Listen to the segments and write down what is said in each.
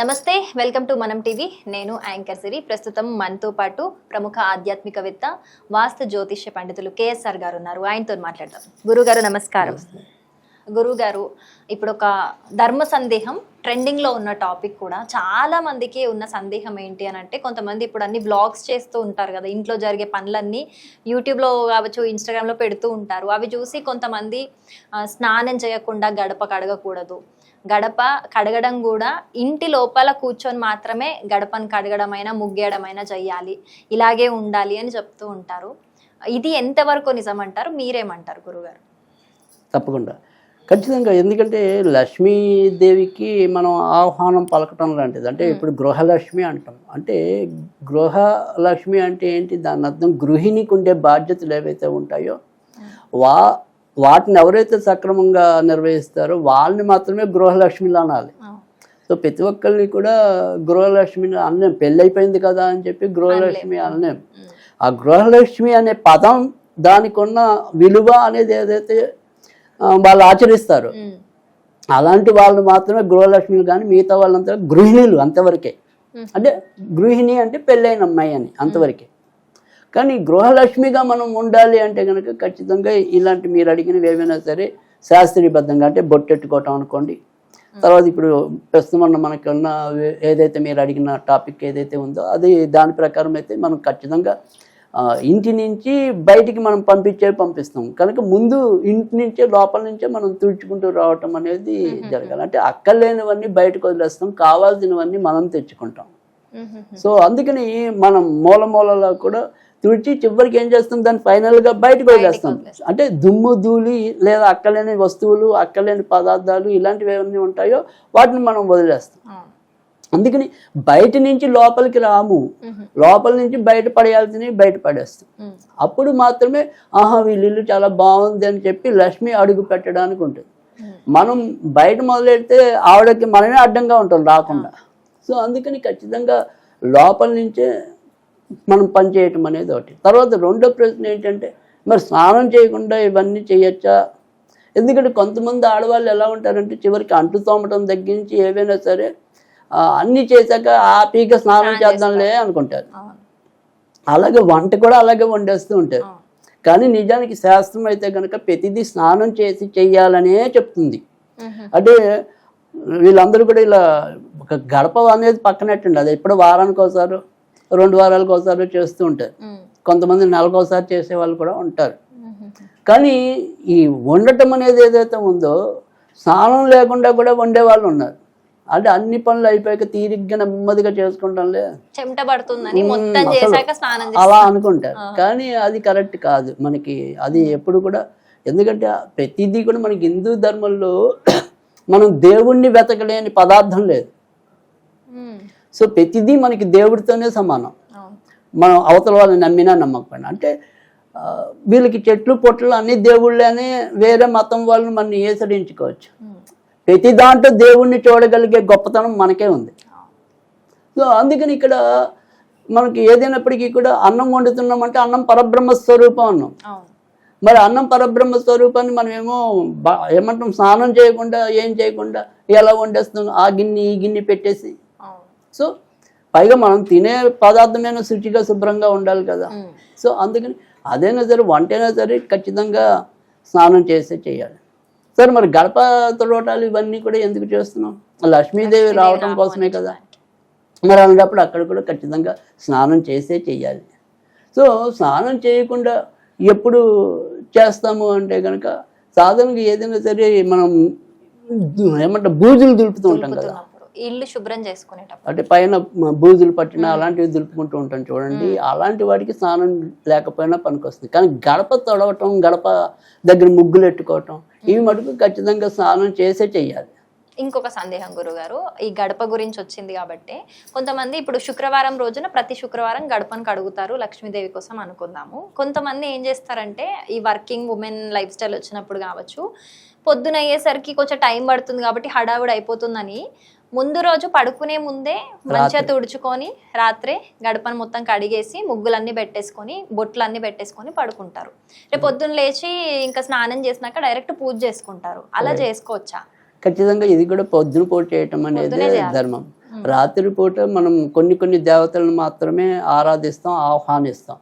నమస్తే, welcome to మనం TV. నేను యాంకర్ సిరి. ప్రస్తుతం మనతో పాటు ప్రముఖ ఆధ్యాత్మికవేత్త వాస్తు జ్యోతిష్య పండితులు కేఎస్ఆర్ గారు ఉన్నారు. ఆయనతో మాట్లాడదాం. గురుగారు నమస్కారం. గురుగారు, ఇప్పుడు ఒక ధర్మ సందేహం ట్రెండింగ్లో ఉన్న టాపిక్ కూడా చాలా మందికి ఉన్న సందేహం ఏంటి అని అంటే, కొంతమంది ఇప్పుడు అన్ని వ్లాగ్స్ చేస్తూ ఉంటారు కదా, ఇంట్లో జరిగే పనులన్నీ యూట్యూబ్లో కావచ్చు, ఇన్స్టాగ్రామ్లో పెడుతూ ఉంటారు. అవి చూసి కొంతమంది స్నానం చేయకుండా గడప కడగకూడదు, గడప కడగడం కూడా ఇంటి లోపల కూర్చొని మాత్రమే గడపను కడగడమైనా ముగ్గేయడమైనా చెయ్యాలి, ఇలాగే ఉండాలి అని చెప్తూ ఉంటారు. ఇది ఎంతవరకు నిజమంటారు? మీరేమంటారు గురుగారు? తప్పకుండా, ఖచ్చితంగా. ఎందుకంటే లక్ష్మీదేవికి మనం ఆహ్వానం పలకటం లాంటిది. అంటే ఇప్పుడు గృహలక్ష్మి అంటాం. అంటే గృహలక్ష్మి అంటే ఏంటి? దాని అర్థం గృహిణికి ఉండే బాధ్యతలు ఏవైతే ఉంటాయో వాటిని ఎవరైతే సక్రమంగా నిర్వహిస్తారో వాళ్ళని మాత్రమే గృహలక్ష్మిలు అనాలి. సో ప్రతి ఒక్కరిని కూడా గృహలక్ష్మిని అనలేం. పెళ్ళి అయిపోయింది కదా అని చెప్పి గృహలక్ష్మి అనలేం. ఆ గృహలక్ష్మి అనే పదం, దానికి ఉన్న విలువ అనేది ఏదైతే వాళ్ళు ఆచరిస్తారు, అలాంటి వాళ్ళు మాత్రమే గృహలక్ష్మిలు. కానీ మిగతా వాళ్ళంతా గృహిణులు అంతవరకే. అంటే గృహిణి అంటే పెళ్ళైన అమ్మాయి అని అంతవరకే. కానీ గృహలక్ష్మిగా మనం ఉండాలి అంటే కనుక ఖచ్చితంగా ఇలాంటి మీరు అడిగినవి ఏమైనా సరే శాస్త్రీయబద్ధంగా, అంటే బొట్టెట్టుకోవటం అనుకోండి. తర్వాత ఇప్పుడు ప్రస్తుతం మనకి ఉన్న ఏదైతే మీరు అడిగిన టాపిక్ ఏదైతే ఉందో అది దాని ప్రకారం అయితే మనం ఖచ్చితంగా ఇంటి నుంచి బయటికి మనం పంపిస్తాం కనుక ముందు ఇంటి నుంచే, లోపల నుంచే మనం తుడుచుకుంటూ రావటం అనేది జరగాలి. అంటే అక్కర్లేనివన్నీ బయటకు వదిలేస్తాం, కావాల్సినవన్నీ మనం తెచ్చుకుంటాం. సో అందుకని మనం మూలలో కూడా తుడిచి చివరికి ఏం చేస్తాం, దాన్ని ఫైనల్గా బయటకు వదిలేస్తాం. అంటే దుమ్ము ధూళి లేదా అక్కలేని వస్తువులు, అక్కలేని పదార్థాలు ఇలాంటివి ఏమన్నీ ఉంటాయో వాటిని మనం వదిలేస్తాం. అందుకని బయట నుంచి లోపలికి రాము, లోపల నుంచి బయట పడేయాల్సినవి బయట పడేస్తాం. అప్పుడు మాత్రమే వీళ్ళ ఇల్లు చాలా బాగుంది అని చెప్పి లక్ష్మి అడుగు పెట్టడానికి ఉంటుంది. మనం బయట మొదలెడితే ఆవిడకి మనమే అడ్డంగా ఉంటాం రాకుండా. సో అందుకని ఖచ్చితంగా లోపల నుంచే మనం పని చేయటం అనేది ఒకటి. తర్వాత రెండో ప్రశ్న ఏంటంటే, మరి స్నానం చేయకుండా ఇవన్నీ చేయొచ్చా? ఎందుకంటే కొంతమంది ఆడవాళ్ళు ఎలా ఉంటారంటే చివరికి అంటు తోమటం దగ్గర నుంచి ఏవైనా సరే అన్నీ చేశాక హ్యాపీగా స్నానం చేద్దాంలే అనుకుంటారు. అలాగే వంట కూడా అలాగే వండేస్తూ ఉంటారు. కానీ నిజానికి శాస్త్రం అయితే కనుక ప్రతిదీ స్నానం చేసి చెయ్యాలనే చెప్తుంది. అంటే వీళ్ళందరూ కూడా ఇలా ఒక గడప అనేది పక్కనట్టండి, అది ఎప్పుడు వారానికి ఒకసారి 2 వారాలకు ఒకసారి చేస్తూ ఉంటారు. కొంతమంది నెలకోసారి చేసే వాళ్ళు కూడా ఉంటారు. కానీ ఈ వండటం అనేది ఏదైతే ఉందో స్నానం లేకుండా కూడా వండే వాళ్ళు ఉన్నారు. అంటే అన్ని పనులు అయిపోయాక తీరిగ్గా నెమ్మదిగా చేసుకుంటాంలే, చెమట పడుతుందని మొత్తం చేశాక స్నానం అలా అనుకుంటారు. కానీ అది కరెక్ట్ కాదు మనకి. అది ఎప్పుడు కూడా, ఎందుకంటే ప్రతిదీ కూడా మనకి హిందూ ధర్మంలో మనం దేవుణ్ణి వెతకలేని పదార్థం లేదు. సో ప్రతిదీ మనకి దేవుడితోనే సమానం. మనం అవతల వాళ్ళని నమ్మినా నమ్మకపోయినా. అంటే వీళ్ళకి చెట్లు పొట్లు అన్ని దేవుళ్ళే అని వేరే మతం వాళ్ళని మనం ఏసడించుకోవచ్చు. ప్రతి దాంట్లో దేవుణ్ణి చూడగలిగే గొప్పతనం మనకే ఉంది. సో అందుకని ఇక్కడ మనకి ఏదైనప్పటికీ కూడా అన్నం వండుతున్నామంటే అన్నం పరబ్రహ్మ స్వరూపం అన్నాం. మరి అన్నం పరబ్రహ్మ స్వరూపాన్ని మనం ఏమంటాం, స్నానం చేయకుండా ఏం చేయకుండా ఎలా వండేస్తున్నాం, ఆ గిన్నె ఈ గిన్నె పెట్టేసి. సో పైగా మనం తినే పదార్థమైనా శుచిగా శుభ్రంగా ఉండాలి కదా. సో అందుకని అదైనా సరే వంటైనా సరే ఖచ్చితంగా స్నానం చేసే చేయాలి. సరే, మరి గడప తొడవటాలు ఇవన్నీ కూడా ఎందుకు చేస్తున్నాం? లక్ష్మీదేవి రావటం కోసమే కదా. మరి అలాంటప్పుడు అక్కడ కూడా ఖచ్చితంగా స్నానం చేసే చెయ్యాలి. సో స్నానం చేయకుండా ఎప్పుడు చేస్తాము అంటే కనుక సాధారణంగా ఏదైనా సరే మనం ఏమంటాం, బూజులు దులుపుతూ ఉంటాం కదా, ఇల్లు శుభ్రం చేసుకునేటప్పుడు. అంటే పైన బూజులు పట్టిన అలాంటివి దులుపుకుంటూ ఉంటాం చూడండి. అలాంటి వాటికి స్నానం లేకపోయినా పనికొస్తుంది. కానీ గడప తొడవటం, గడప దగ్గర ముగ్గులు ఎట్టుకోవటం, ఇవి మటుకు ఖచ్చితంగా స్నానం చేసే చెయ్యాలి. ఇంకొక సందేహం గురుగారు, ఈ గడప గురించి వచ్చింది కాబట్టి కొంతమంది ఇప్పుడు శుక్రవారం రోజున ప్రతి శుక్రవారం గడపను కడుగుతారు లక్ష్మీదేవి కోసం అనుకుందాము. కొంతమంది ఏం చేస్తారంటే, ఈ వర్కింగ్ ఉమెన్ లైఫ్ స్టైల్ వచ్చినప్పుడు కావచ్చు, పొద్దున అయ్యేసరికి కొంచెం టైం పడుతుంది కాబట్టి హడావుడి అయిపోతుందని ముందు రోజు పడుకునే ముందే మంచిగా తుడుచుకొని రాత్రే గడపను మొత్తం కడిగేసి ముగ్గులన్నీ పెట్టేసుకొని బొట్లన్నీ పెట్టేసుకొని పడుకుంటారు. రేపు పొద్దున్న లేచి ఇంకా స్నానం చేసినాక డైరెక్ట్ పూజ చేసుకుంటారు. అలా చేసుకోవచ్చా? ఖచ్చితంగా ఇది కూడా పొద్దున పూట చేయటం అనేది ధర్మం. రాత్రిపూట మనం కొన్ని దేవతలను మాత్రమే ఆరాధిస్తాం, ఆహ్వానిస్తాం.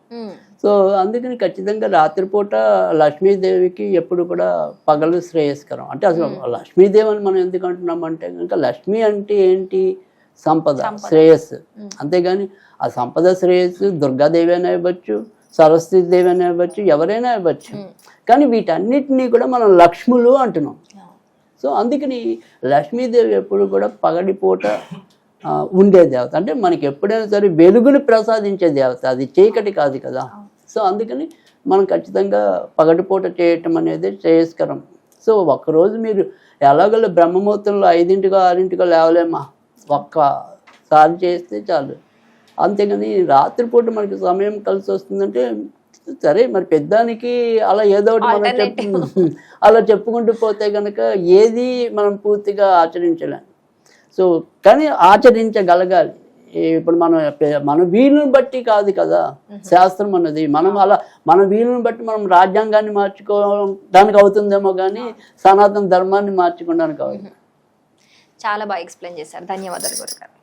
సో అందుకని ఖచ్చితంగా రాత్రిపూట లక్ష్మీదేవికి ఎప్పుడు కూడా పగలు శ్రేయస్కరం. అంటే అసలు లక్ష్మీదేవి అని మనం ఎందుకు అంటున్నాం అంటే కనుక లక్ష్మి అంటే ఏంటి? సంపద, శ్రేయస్సు. అంతేగాని ఆ సంపద శ్రేయస్సు దుర్గాదేవి అయినా ఇవ్వచ్చు, సరస్వతి దేవి అయినా ఇవ్వచ్చు, ఎవరైనా ఇవ్వచ్చు. కానీ వీటన్నిటినీ కూడా మనం లక్ష్ములు అంటున్నాం. సో అందుకని లక్ష్మీదేవి ఎప్పుడు కూడా పగటిపూట ఉండే దేవత. అంటే మనకి ఎప్పుడైనా సరే వెలుగుని ప్రసాదించే దేవత, అది చీకటి కాదు కదా. సో అందుకని మనం ఖచ్చితంగా పగటిపూట చేయటం అనేది శ్రేయస్కరం. సో ఒక్కరోజు మీరు ఎలాగో బ్రహ్మముహూర్తంలో 5 6 లేవలేమా, ఒక్కసారి చేస్తే చాలు. అంతేగాని రాత్రిపూట మనకి సమయం కలిసి వస్తుందంటే సరే, మరి పెద్దానికి అలా ఏదో ఒకటి మనం అలా చెప్పుకుంటూ పోతే కనుక ఏది మనం పూర్తిగా ఆచరించలేం. సో కానీ ఆచరించగలగాలి. ఇప్పుడు మన వీలుని బట్టి కాదు కదా శాస్త్రం అన్నది. మనం అలా మన వీలుని బట్టి మనం రాజ్యాంగాన్ని మార్చుకోవడానికి అవుతుందేమో కానీ సనాతన ధర్మాన్ని మార్చుకోవడానికి అవుతుంది. చాలా బాగా ఎక్స్ప్లెయిన్ చేశారు. ధన్యవాదాలు గురుగారు.